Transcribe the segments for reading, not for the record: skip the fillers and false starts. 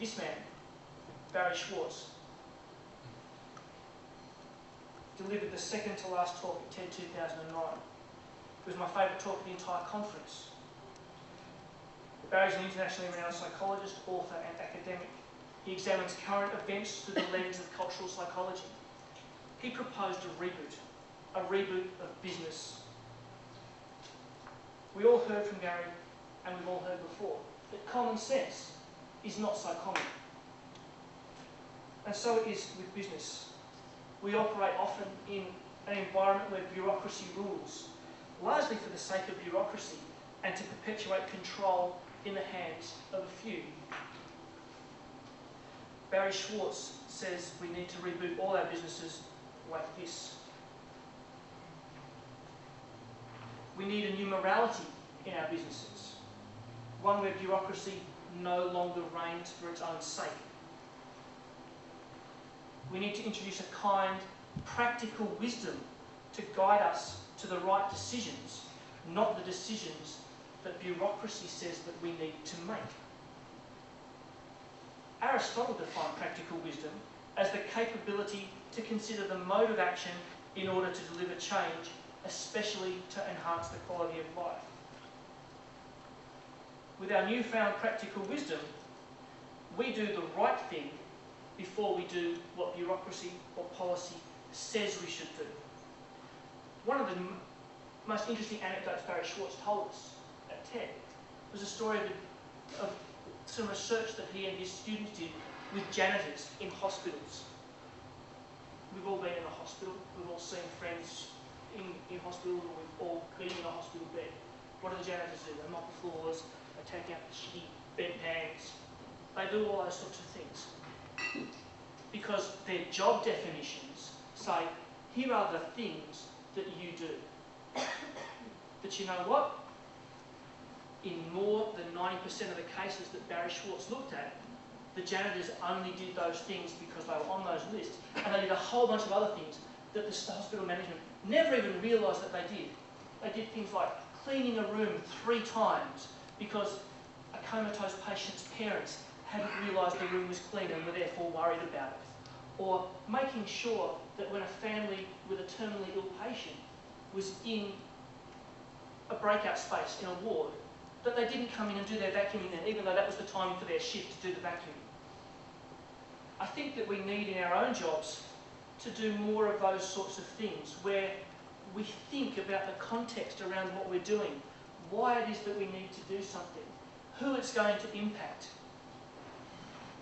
This man, Barry Schwartz, delivered the second to last talk at TED 2009. It was my favourite talk of the entire conference. Barry's an internationally renowned psychologist, author and academic. He examines current events through the lens of cultural psychology. He proposed a reboot of business. We all heard from Gary, and we've all heard before, that common sense is not so common. And so it is with business. We operate often in an environment where bureaucracy rules, largely for the sake of bureaucracy and to perpetuate control in the hands of a few. Barry Schwartz says we need to reboot all our businesses like this. We need a new morality in our businesses, one where bureaucracy no longer reigns for its own sake. We need to introduce a kind, practical wisdom to guide us to the right decisions, not the decisions that bureaucracy says that we need to make. Aristotle defined practical wisdom as the capability to consider the mode of action in order to deliver change, especially to enhance the quality of life. With our newfound practical wisdom, we do the right thing before we do what bureaucracy or policy says we should do. One of the most interesting anecdotes Barry Schwartz told us at TED was a story of some research that he and his students did with janitors in hospitals. We've all been in a hospital, we've all seen friends in hospitals, or we've all been in a hospital bed. What do the janitors do? They mop the floors, they take out the shitty bedpans, they do all those sorts of things. Because their job definitions say, here are the things that you do. But you know what? In more than 90% of the cases that Barry Schwartz looked at, the janitors only did those things because they were on those lists, and they did a whole bunch of other things that the hospital management never even realised that they did. They did things like cleaning a room 3 times because a comatose patient's parents hadn't realised the room was clean and were therefore worried about it. Or making sure that when a family with a terminally ill patient was in a breakout space in a ward, that they didn't come in and do their vacuuming then, even though that was the time for their shift to do the vacuuming. I think that we need in our own jobs to do more of those sorts of things, where we think about the context around what we're doing, why it is that we need to do something, who it's going to impact.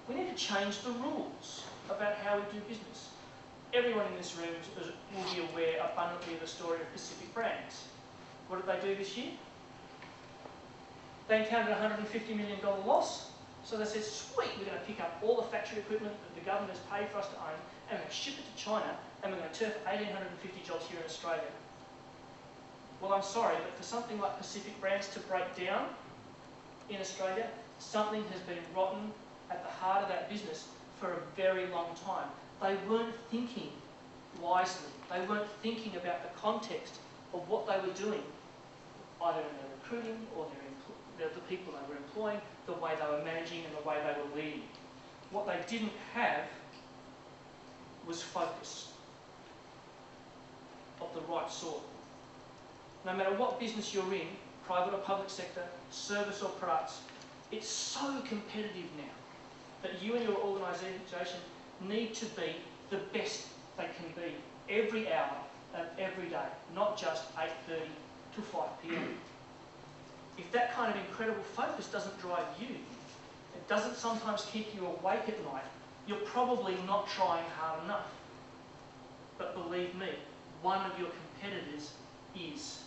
We need to change the rules about how we do business. Everyone in this room will be aware abundantly of the story of Pacific Brands. What did they do this year? They encountered a $150 million loss, so they said, sweet, we're going to pick up all the factory equipment that the government has paid for us to own, and we're going to ship it to China, and we're going to turf 1,850 jobs here in Australia. Well, I'm sorry, but for something like Pacific Brands to break down in Australia, something has been rotten at the heart of that business for a very long time. They weren't thinking wisely. They weren't thinking about the context of what they were doing, either in their recruiting or the people they were employing, the way they were managing and the way they were leading. What they didn't have was focus of the right sort. No matter what business you're in, private or public sector, service or products, it's so competitive now that you and your organisation need to be the best they can be every hour of every day, not just 8:30 to 5 p.m. If that kind of incredible focus doesn't drive you, it doesn't sometimes keep you awake at night, you're probably not trying hard enough. But believe me, one of your competitors is.